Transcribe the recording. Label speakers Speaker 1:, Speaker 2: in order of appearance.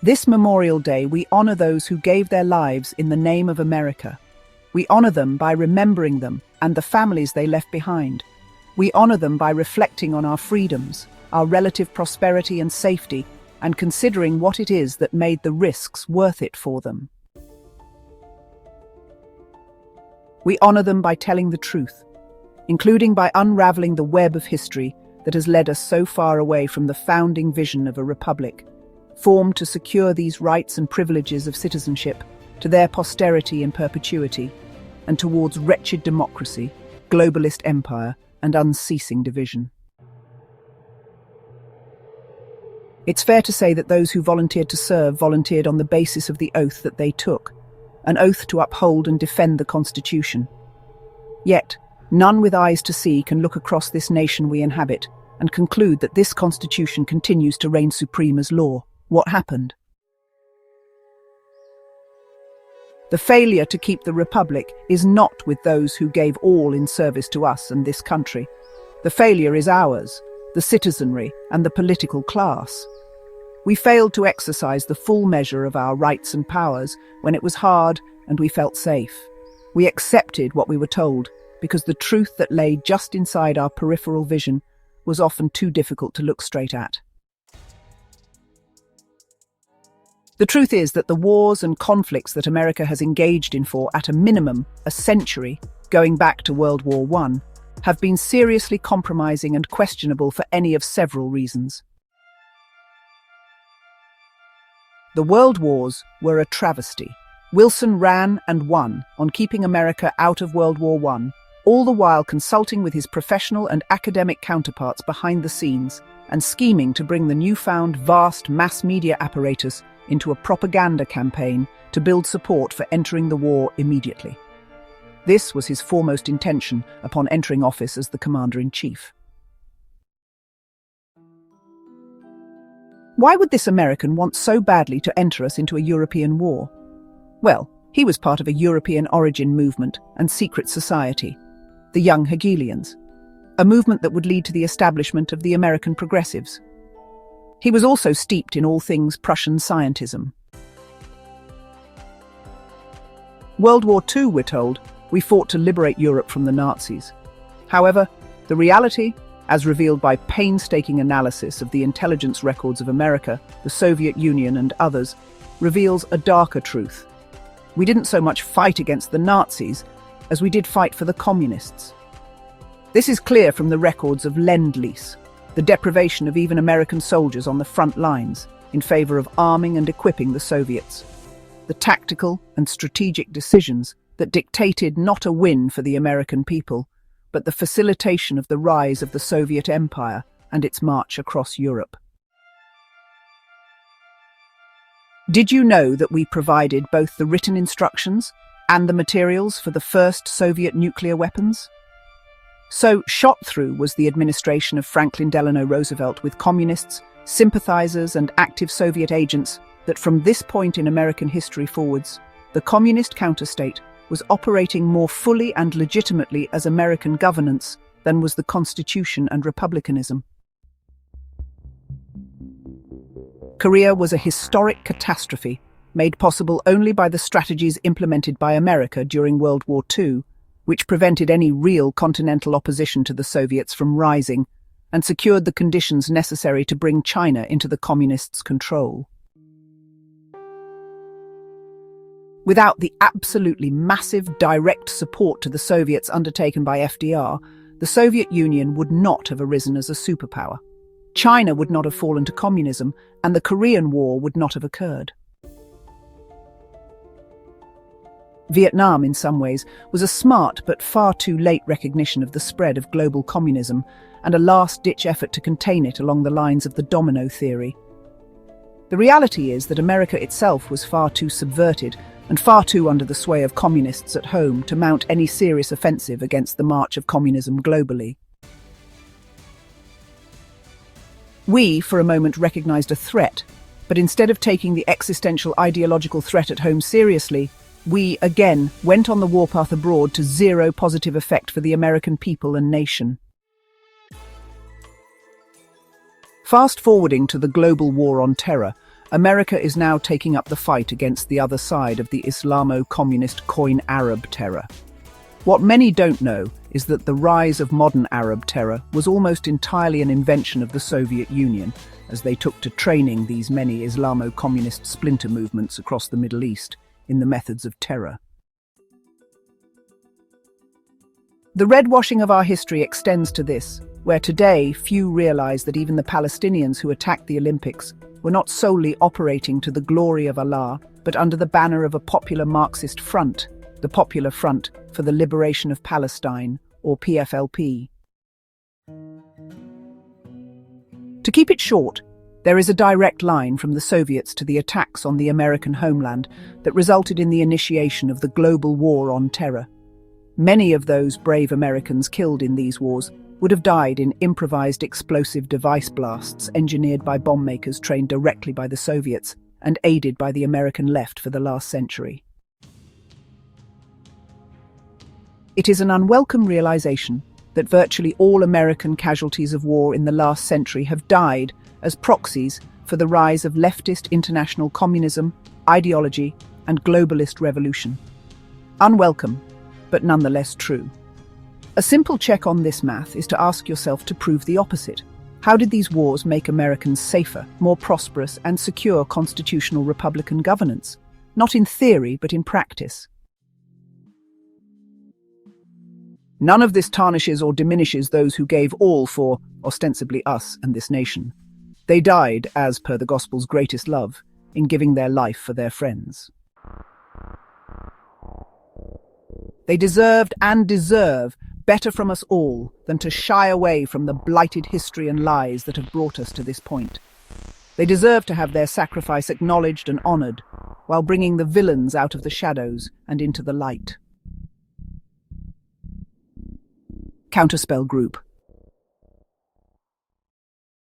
Speaker 1: This Memorial Day, we honor those who gave their lives in the name of America. We honor them by remembering them and the families they left behind. We honor them by reflecting on our freedoms, our relative prosperity and safety, and considering what it is that made the risks worth it for them. We honor them by telling the truth, including by unraveling the web of history that has led us so far away from the founding vision of a republic, formed to secure these rights and privileges of citizenship to their posterity in perpetuity, and towards wretched democracy, globalist empire, and unceasing division. It's fair to say that those who volunteered to serve volunteered on the basis of the oath that they took, an oath to uphold and defend the Constitution. Yet, none with eyes to see can look across this nation we inhabit and conclude that this Constitution continues to reign supreme as law. What happened? The failure to keep the Republic is not with those who gave all in service to us and this country. The failure is ours, the citizenry and the political class. We failed to exercise the full measure of our rights and powers when it was hard and we felt safe. We accepted what we were told because the truth that lay just inside our peripheral vision was often too difficult to look straight at. The truth is that the wars and conflicts that America has engaged in for, at a minimum, a century, going back to World War I, have been seriously compromising and questionable for any of several reasons. The World Wars were a travesty. Wilson ran and won on keeping America out of World War I, all the while consulting with his professional and academic counterparts behind the scenes and scheming to bring the newfound vast mass media apparatus into a propaganda campaign to build support for entering the war immediately. This was his foremost intention upon entering office as the Commander-in-Chief. Why would this American want so badly to enter us into a European war? Well, he was part of a European origin movement and secret society, the Young Hegelians, a movement that would lead to the establishment of the American Progressives. He was also steeped in all things Prussian scientism. World War II, we're told, we fought to liberate Europe from the Nazis. However, the reality, as revealed by painstaking analysis of the intelligence records of America, the Soviet Union and others, reveals a darker truth. We didn't so much fight against the Nazis as we did fight for the communists. This is clear from the records of Lend-Lease, the deprivation of even American soldiers on the front lines in favor of arming and equipping the Soviets. The tactical and strategic decisions that dictated not a win for the American people, but the facilitation of the rise of the Soviet Empire and its march across Europe. Did you know that we provided both the written instructions and the materials for the first Soviet nuclear weapons? So shot through was the administration of Franklin Delano Roosevelt with communists, sympathizers and active Soviet agents that from this point in American history forwards, the communist counterstate was operating more fully and legitimately as American governance than was the Constitution and republicanism. Korea was a historic catastrophe, made possible only by the strategies implemented by America during World War II, which prevented any real continental opposition to the Soviets from rising and secured the conditions necessary to bring China into the communists' control. Without the absolutely massive direct support to the Soviets undertaken by FDR, the Soviet Union would not have arisen as a superpower. China would not have fallen to communism, and the Korean War would not have occurred. Vietnam, in some ways, was a smart but far too late recognition of the spread of global communism and a last-ditch effort to contain it along the lines of the domino theory. The reality is that America itself was far too subverted and far too under the sway of communists at home to mount any serious offensive against the march of communism globally. We, for a moment, recognized a threat, but instead of taking the existential ideological threat at home seriously, we, again, went on the warpath abroad to zero positive effect for the American people and nation. Fast-forwarding to the global war on terror, America is now taking up the fight against the other side of the Islamo-communist Coin Arab terror. What many don't know is that the rise of modern Arab terror was almost entirely an invention of the Soviet Union, as they took to training these many Islamo-communist splinter movements across the Middle East in the methods of terror. The redwashing of our history extends to this, where today few realize that even the Palestinians who attacked the Olympics were not solely operating to the glory of Allah, but under the banner of a popular Marxist front, the Popular Front for the Liberation of Palestine, or PFLP. To keep it short, there is a direct line from the Soviets to the attacks on the American homeland that resulted in the initiation of the global war on terror. Many of those brave Americans killed in these wars would have died in improvised explosive device blasts engineered by bomb makers trained directly by the Soviets and aided by the American left for the last century. It is an unwelcome realization that virtually all American casualties of war in the last century have died as proxies for the rise of leftist international communism, ideology, and globalist revolution. Unwelcome, but nonetheless true. A simple check on this math is to ask yourself to prove the opposite. How did these wars make Americans safer, more prosperous, and secure constitutional Republican governance? Not in theory, but in practice. None of this tarnishes or diminishes those who gave all for, ostensibly, us and this nation. They died, as per the Gospel's greatest love, in giving their life for their friends. They deserved and deserve better from us all than to shy away from the blighted history and lies that have brought us to this point. They deserve to have their sacrifice acknowledged and honoured, while bringing the villains out of the shadows and into the light. Counterspell Group.